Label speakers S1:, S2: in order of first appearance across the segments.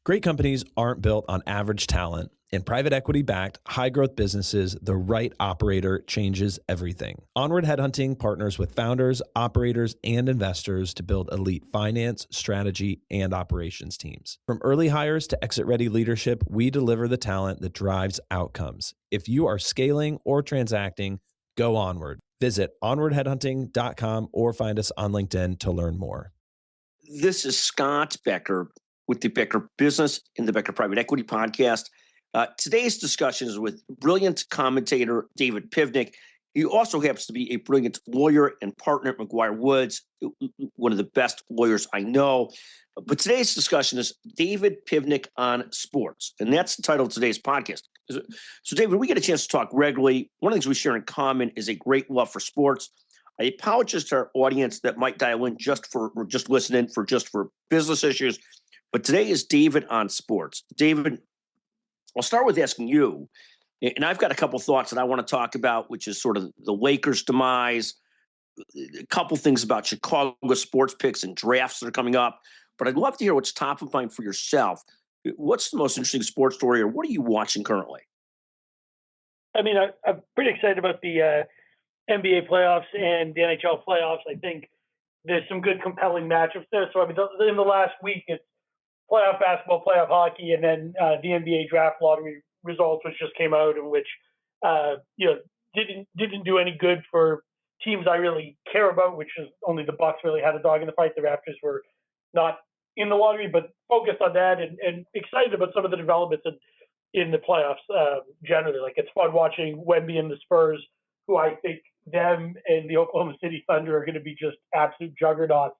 S1: Great companies aren't built on average talent. In private equity-backed, high-growth businesses, the right operator changes everything. Onward Headhunting partners with founders, operators, and investors to build elite finance, strategy, and operations teams. From early hires to exit-ready leadership, we deliver the talent that drives outcomes. If you are scaling or transacting, go Onward. Visit onwardheadhunting.com or find us on LinkedIn to learn more.
S2: This is Scott Becker with the Becker Business and the Becker Private Equity Podcast. Today's discussion is with brilliant commentator David Pivnick. He also happens to be a brilliant lawyer and partner at McGuireWoods, one of the best lawyers I know. But today's discussion is David Pivnick on sports, and that's the title of today's podcast. So, David, we get a chance to talk regularly. One of the things we share in common is a great love for sports. I apologize to our audience that might dial in just for business issues. But today is David on sports. David, I'll start with asking you, and I've got a couple thoughts that I want to talk about, which is sort of the Lakers' demise, a couple things about Chicago sports picks and drafts that are coming up. But I'd love to hear what's top of mind for yourself. What's the most interesting sports story, or what are you watching currently?
S3: I mean, I'm pretty excited about the NBA playoffs and the NHL playoffs. I think there's some good, compelling matchups there. So, I mean, in the last week, it's playoff basketball, playoff hockey, and then the NBA draft lottery results, which just came out, in which didn't do any good for teams I really care about, which is only the Bucks really had a dog in the fight. The Raptors were not in the lottery, but focused on that and excited about some of the developments in the playoffs generally. Like, it's fun watching Wemby and the Spurs, who I think them and the Oklahoma City Thunder are going to be just absolute juggernauts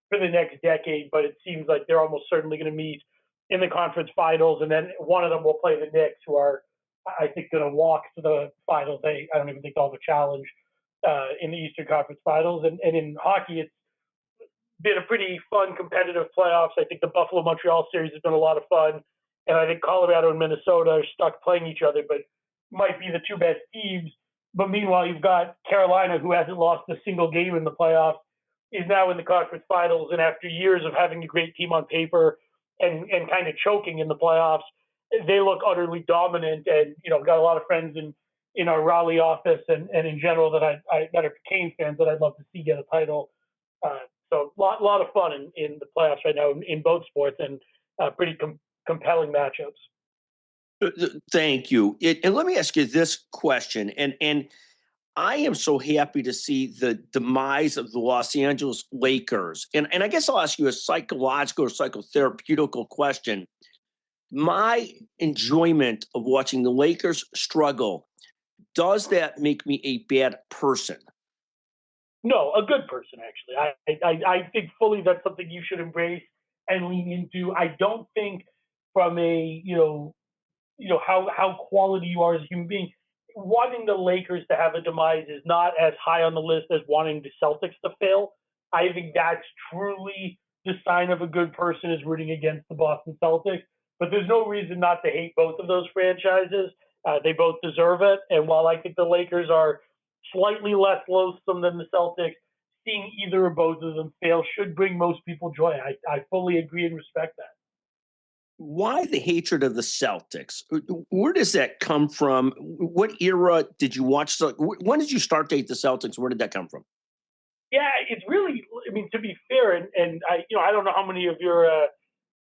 S3: for the next decade, but it seems like they're almost certainly going to meet in the conference finals, and then one of them will play the Knicks, who are, I think, going to walk to the finals. I don't even think they'll have a challenge in the Eastern Conference Finals. And in hockey, it's been a pretty fun, competitive playoffs. I think the Buffalo-Montreal series has been a lot of fun, and I think Colorado and Minnesota are stuck playing each other, but might be the two best teams. But meanwhile, you've got Carolina, who hasn't lost a single game in the playoffs, is now in the conference finals, and after years of having a great team on paper and kind of choking in the playoffs, they look utterly dominant. And got a lot of friends in our Raleigh office and in general that are Canes fans that I'd love to see get a title. So lot of fun in the playoffs right now in both sports, and pretty compelling matchups.
S2: Thank you. And let me ask you this question, and I am so happy to see the demise of the Los Angeles Lakers. And I guess I'll ask you a psychological or psychotherapeutical question. My enjoyment of watching the Lakers struggle, does that make me a bad person?
S3: No, a good person, actually. I think fully that's something you should embrace and lean into. I don't think from a, how quality you are as a human being, wanting the Lakers to have a demise is not as high on the list as wanting the Celtics to fail. I think that's truly the sign of a good person, is rooting against the Boston Celtics. But there's no reason not to hate both of those franchises. They both deserve it. And while I think the Lakers are slightly less loathsome than the Celtics, seeing either or both of them fail should bring most people joy. I fully agree and respect that.
S2: Why the hatred of the Celtics? Where does that come from? What era did you watch? When did you start to hate the Celtics? Where did that come from?
S3: Yeah, it's really, I mean, to be fair, and I don't know how many of your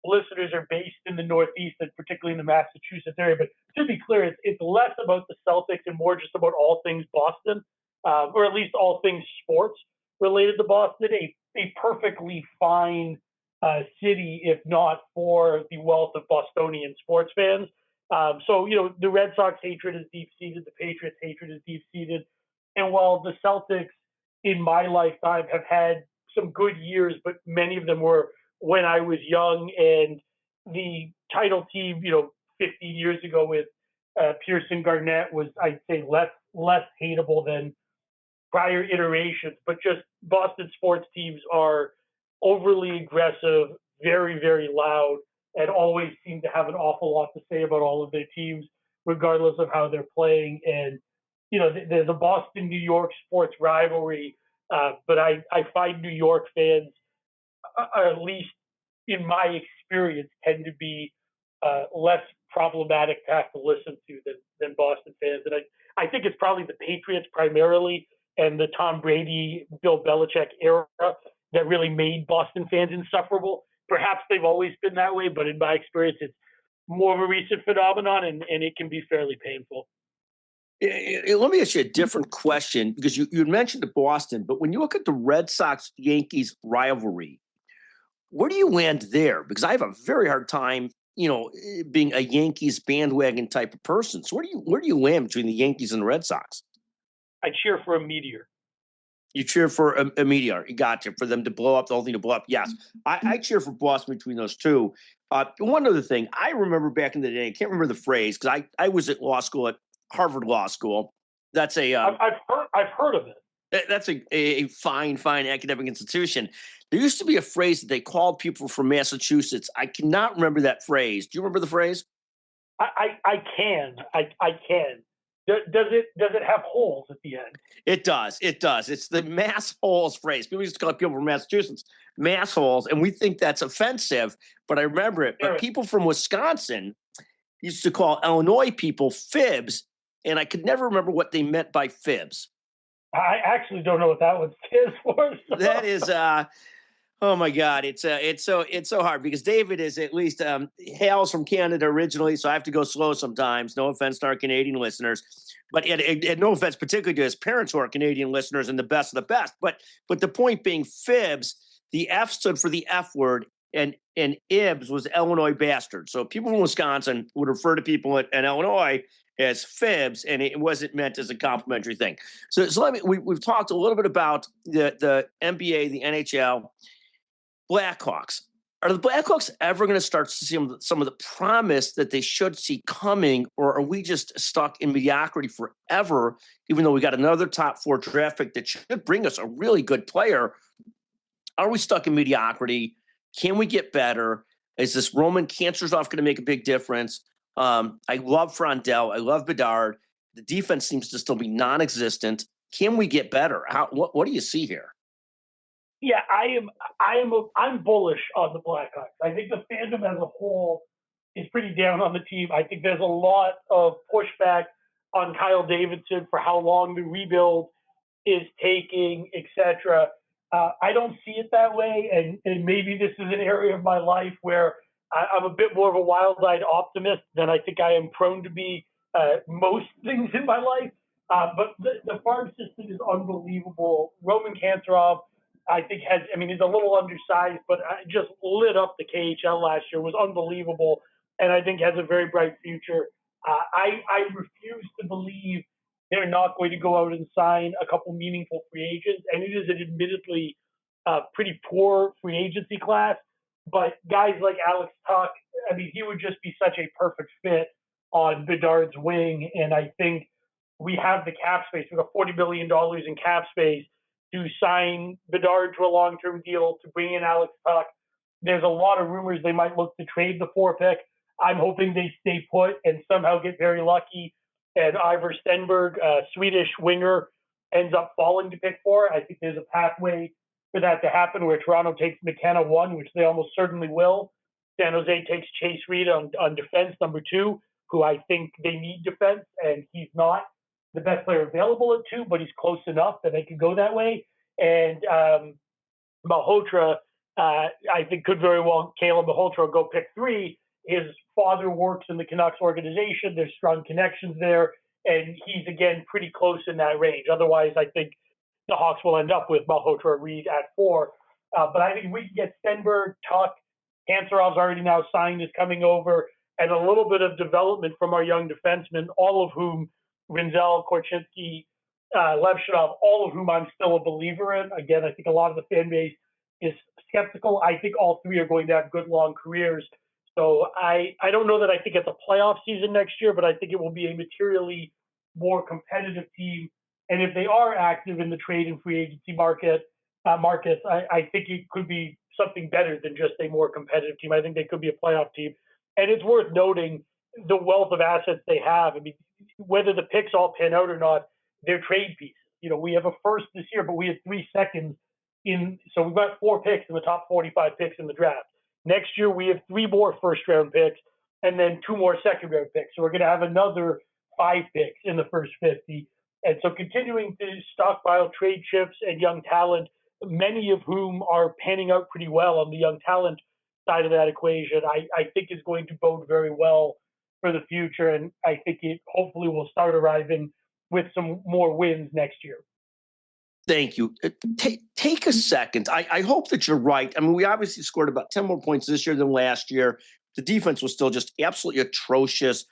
S3: listeners are based in the Northeast, and particularly in the Massachusetts area, but to be clear, it's less about the Celtics and more just about all things Boston, or at least all things sports related to Boston. A perfectly fine city, if not for the wealth of Bostonian sports fans. So, the Red Sox hatred is deep-seated, the Patriots hatred is deep-seated. And while the Celtics in my lifetime have had some good years, but many of them were when I was young, and the title team, 15 years ago with Pearson Garnett was, I'd say, less hateable than prior iterations. But just Boston sports teams are overly aggressive, very, very loud, and always seem to have an awful lot to say about all of their teams, regardless of how they're playing. And, there's a Boston-New York sports rivalry, but I find New York fans, at least in my experience, tend to be less problematic to have to listen to than Boston fans. And I think it's probably the Patriots primarily and the Tom Brady, Bill Belichick era that really made Boston fans insufferable. Perhaps they've always been that way, but in my experience, it's more of a recent phenomenon, and it can be fairly painful.
S2: Let me ask you a different question, because you mentioned Boston, but when you look at the Red Sox-Yankees rivalry, where do you land there? Because I have a very hard time, being a Yankees bandwagon type of person. So where do you land between the Yankees and the Red Sox?
S3: I cheer for a meteor.
S2: You cheer for a meteor. You gotcha. For them to blow up, the whole thing to blow up. Yes. I cheer for Boston between those two. One other thing, I remember back in the day, I can't remember the phrase, because I was at law school at Harvard Law School. That's
S3: I've heard of it.
S2: That's a fine academic institution. There used to be a phrase that they called people from Massachusetts. I cannot remember that phrase. Do you remember the phrase?
S3: I can. Does it have holes at the end?
S2: It does. It's the mass holes phrase. People used to call people from Massachusetts mass holes, and we think that's offensive, but I remember it. But people from Wisconsin used to call Illinois people fibs, and I could never remember what they meant by fibs.
S3: I actually don't know what that one stands for. So.
S2: That is, oh my God, it's so hard, because David is at least hails from Canada originally, so I have to go slow sometimes. No offense to our Canadian listeners, but and no offense particularly to his parents who are Canadian listeners and the best of the best. But the point being, fibs, the F stood for the F word, and IBS was Illinois bastard. So people from Wisconsin would refer to people in Illinois as fibs, and it wasn't meant as a complimentary thing. So we've talked a little bit about the NBA, the NHL, Blackhawks. Are the Blackhawks ever going to start to see some of the promise that they should see coming, or are we just stuck in mediocrity forever, even though we got another top 4 draft pick that should bring us a really good player? Are we stuck in mediocrity? Can we get better? Is this Roman Cancer's off going to make a big difference? I love Frondell. I love Bedard. The defense seems to still be non-existent. Can we get better? What do you see here?
S3: Yeah, I'm bullish on the Blackhawks. I think the fandom as a whole is pretty down on the team. I think there's a lot of pushback on Kyle Davidson for how long the rebuild is taking, etc. I don't see it that way, and maybe this is an area of my life where I'm a bit more of a wild-eyed optimist than I think I am prone to be most things in my life. But the farm system is unbelievable. Roman Kantarov, I think, he's a little undersized, but just lit up the KHL last year, was unbelievable, and I think has a very bright future. I refuse to believe they're not going to go out and sign a couple meaningful free agents, and it is an admittedly pretty poor free agency class. But guys like Alex Tuch, he would just be such a perfect fit on Bedard's wing. And I think we have the cap space. We've got $40 billion in cap space to sign Bedard to a long-term deal, to bring in Alex Tuch. There's a lot of rumors they might look to trade the 4 pick. I'm hoping they stay put and somehow get very lucky, and Ivar Stenberg, Swedish winger, ends up falling to pick 4. I think there's a pathway for that to happen, where Toronto takes McKenna 1, which they almost certainly will. San Jose takes Chase Reed on defense, number 2, who I think they need defense, and he's not the best player available at 2, but he's close enough that they could go that way. And Malhotra, I think could very well, Caleb Malhotra, go pick 3. His father works in the Canucks organization. There's strong connections there, and he's, again, pretty close in that range. Otherwise, I think the Hawks will end up with Malhotra, Reed at 4. But I think we can get Stenberg, Tuch, Kantarov's already now signed, is coming over, and a little bit of development from our young defensemen, all of whom, Rinzel, Korchinski, Levshunov, all of whom I'm still a believer in. Again, I think a lot of the fan base is skeptical. I think all 3 are going to have good, long careers. So I don't know that I think it's a playoff season next year, but I think it will be a materially more competitive team. And if they are active in the trade and free agency markets, I think it could be something better than just a more competitive team. I think they could be a playoff team. And it's worth noting the wealth of assets they have. Whether the picks all pan out or not, they're trade pieces. We have a first this year, but we had 3 seconds so we've got 4 picks in the top 45 picks in the draft. Next year, we have 3 more first-round picks, and then 2 more second-round picks. So we're going to have another 5 picks in the first 50. And so continuing to stockpile trade chips and young talent, many of whom are panning out pretty well on the young talent side of that equation, I think is going to bode very well for the future. And I think it hopefully will start arriving with some more wins next year.
S2: Thank you. Take a second. I hope that you're right. I mean, we obviously scored about 10 more points this year than last year. The defense was still just absolutely atrocious.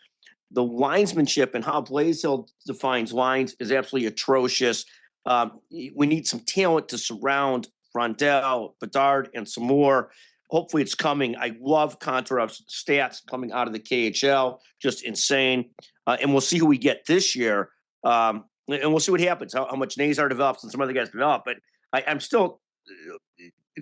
S2: The linesmanship and how Blaze Hill defines lines is absolutely atrocious. We need some talent to surround Frondell, Bedard, and some more. Hopefully it's coming. I love Kontorov's stats coming out of the KHL. Just insane. And we'll see who we get this year. And we'll see what happens, how much Nazar develops and some other guys develop. But I'm still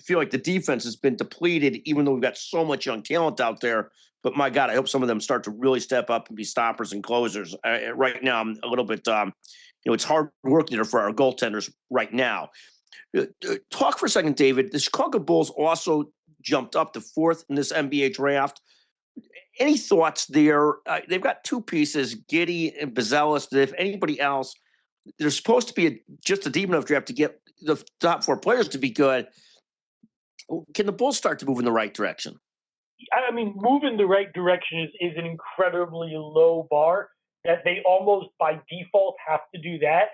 S2: feel like the defense has been depleted, even though we've got so much young talent out there. But my God, I hope some of them start to really step up and be stoppers and closers. Right now, I'm a little bit, it's hard work there for our goaltenders right now. Talk for a second, David. The Chicago Bulls also jumped up to 4th in this NBA draft. Any thoughts there? They've got 2 pieces, Giddey and Bazelis. If anybody else, there's supposed to be just a deep enough draft to get the top 4 players to be good. Can the Bulls start to move in the right direction?
S3: I mean, move in the right direction is an incredibly low bar that they almost by default have to do that.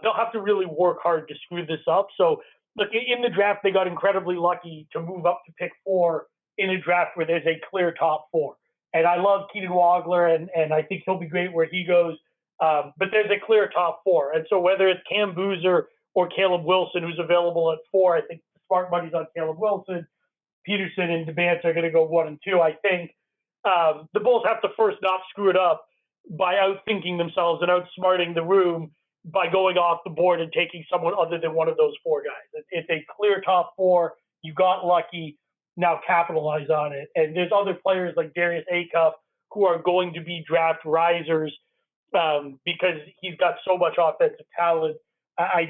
S3: They'll have to really work hard to screw this up. So, look, in the draft, they got incredibly lucky to move up to pick 4 in a draft where there's a clear top 4. And I love Keaton Wagler, and I think he'll be great where he goes. But there's a clear top 4. And so whether it's Cam Boozer or Caleb Wilson, who's available at 4, I think the smart money's on Caleb Wilson. Peterson and DeBance are going to go 1 and 2. I think the Bulls have to first not screw it up by outthinking themselves and outsmarting the room by going off the board and taking someone other than one of those 4 guys. It's a clear top 4. You got lucky. Now capitalize on it. And there's other players like Darius Acuff who are going to be draft risers because he's got so much offensive talent. I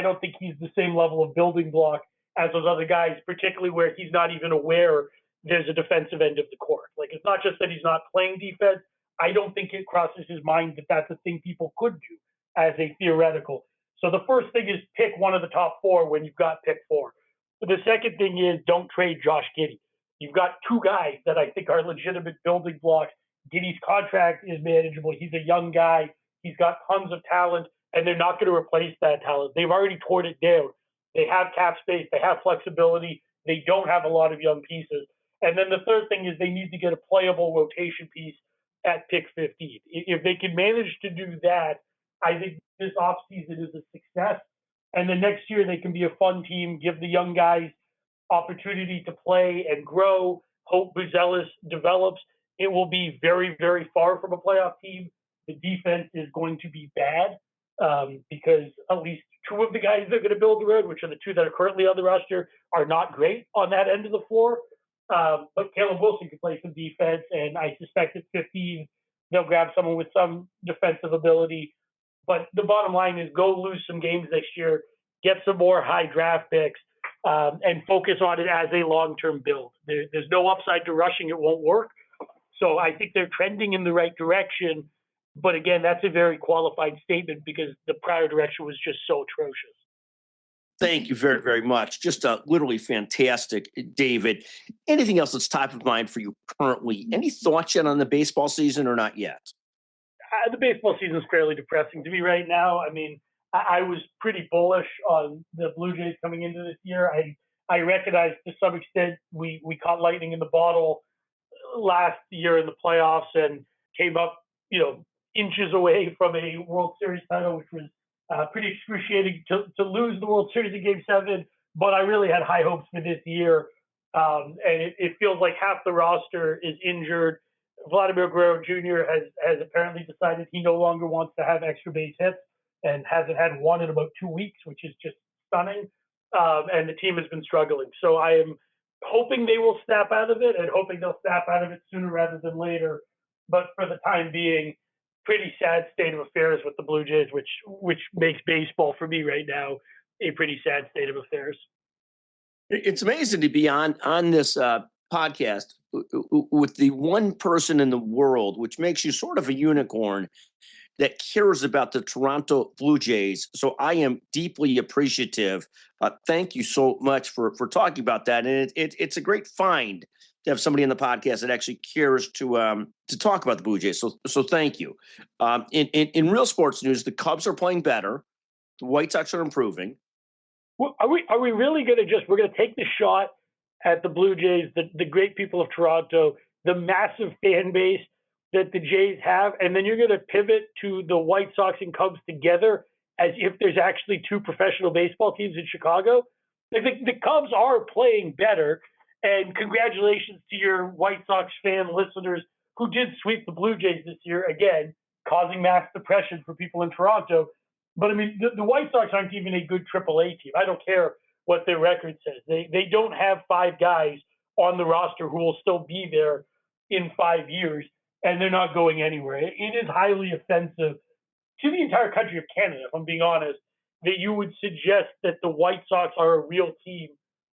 S3: don't think he's the same level of building block as those other guys, particularly where he's not even aware there's a defensive end of the court. Like, it's not just that he's not playing defense. I don't think it crosses his mind that that's a thing people could do as a theoretical. So the first thing is pick one of the top 4 when you've got pick 4. The second thing is don't trade Josh Giddey. You've got 2 guys that I think are legitimate building blocks. Giddey's contract is manageable. He's a young guy. He's got tons of talent, and they're not going to replace that talent. They've already torn it down. They have cap space. They have flexibility. They don't have a lot of young pieces. And then the third thing is they need to get a playable rotation piece at pick 15. If they can manage to do that, I think this offseason is a success. And then next year they can be a fun team, give the young guys opportunity to play and grow. Hope Bazelis develops. It will be very, very far from a playoff team. The defense is going to be bad because at least 2 of the guys they're going to build around, which are the 2 that are currently on the roster, are not great on that end of the floor. But Caleb Wilson can play some defense, and I suspect at 15 they'll grab someone with some defensive ability. But the bottom line is go lose some games next year, get some more high draft picks, and focus on it as a long-term build. There's no upside to rushing. It won't work. So I think they're trending in the right direction. But again, that's a very qualified statement because the prior direction was just so atrocious.
S2: Thank you very, very much. Just literally fantastic, David. Anything else that's top of mind for you currently? Any thoughts yet on the baseball season or not yet?
S3: The baseball season is fairly depressing to me right now. I mean, I was pretty bullish on the Blue Jays coming into this year. I recognize to some extent we caught lightning in the bottle last year in the playoffs and came up, inches away from a World Series title, which was pretty excruciating to lose the World Series in Game 7. But I really had high hopes for this year. And it feels like half the roster is injured. Vladimir Guerrero Jr. has apparently decided he no longer wants to have extra base hits and hasn't had one in about 2 weeks, which is just stunning. And the team has been struggling. So I am hoping they will snap out of it and hoping they'll snap out of it sooner rather than later. But for the time being, pretty sad state of affairs with the Blue Jays, which makes baseball for me right now a pretty sad state of affairs.
S2: It's amazing to be on this podcast with the one person in the world, which makes you sort of a unicorn, that cares about the Toronto Blue Jays. So I am deeply appreciative. Thank you so much for talking about that. And it's a great find to have somebody on the podcast that actually cares to talk about the Blue Jays. So thank you. In real sports news, the Cubs are playing better. The White Sox are improving.
S3: Well, are we really going to we're going to take the shot at the Blue Jays, the great people of Toronto, the massive fan base that the Jays have, and then you're going to pivot to the White Sox and Cubs together as if there's actually two professional baseball teams in Chicago? Like the Cubs are playing better, and congratulations to your White Sox fan listeners who did sweep the Blue Jays this year, again, causing mass depression for people in Toronto. But, I mean, the White Sox aren't even a good AAA team. I don't care what their record says. They don't have 5 guys on the roster who will still be there in 5 years, and they're not going anywhere. It is highly offensive to the entire country of Canada, if I'm being honest, that you would suggest that the White Sox are a real team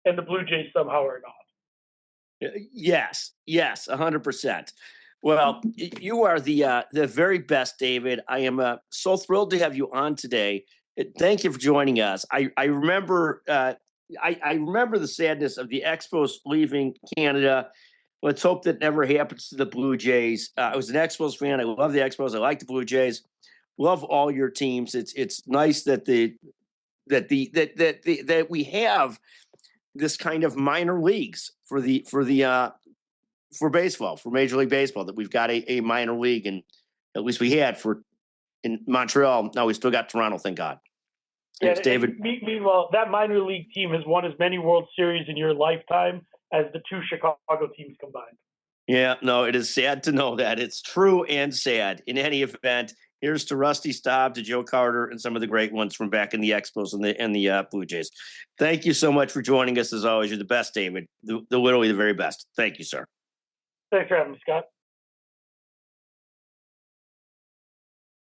S3: and the Blue Jays somehow are not.
S2: Yes, 100%. Well, you are the very best, David. I am so thrilled to have you on today. Thank you for joining us. I remember I remember the sadness of the Expos leaving Canada. Let's hope that never happens to the Blue Jays. I was an Expos fan. I love the Expos. I like the Blue Jays. Love all your teams. It's nice that that we have this kind of minor leagues for baseball, for Major League Baseball, that we've got a minor league, and at least we had in Montreal. Now we still got Toronto, thank God.
S3: Yeah,
S2: David.
S3: Meanwhile, that minor league team has won as many World Series in your lifetime as the 2 Chicago teams combined.
S2: Yeah, no, it is sad to know that. It's true and sad. In any event, here's to Rusty Staub, to Joe Carter, and some of the great ones from back in the Expos and the Blue Jays. Thank you so much for joining us. As always, you're the best, David. Literally the very best. Thank you, sir.
S3: Thanks for having me, Scott.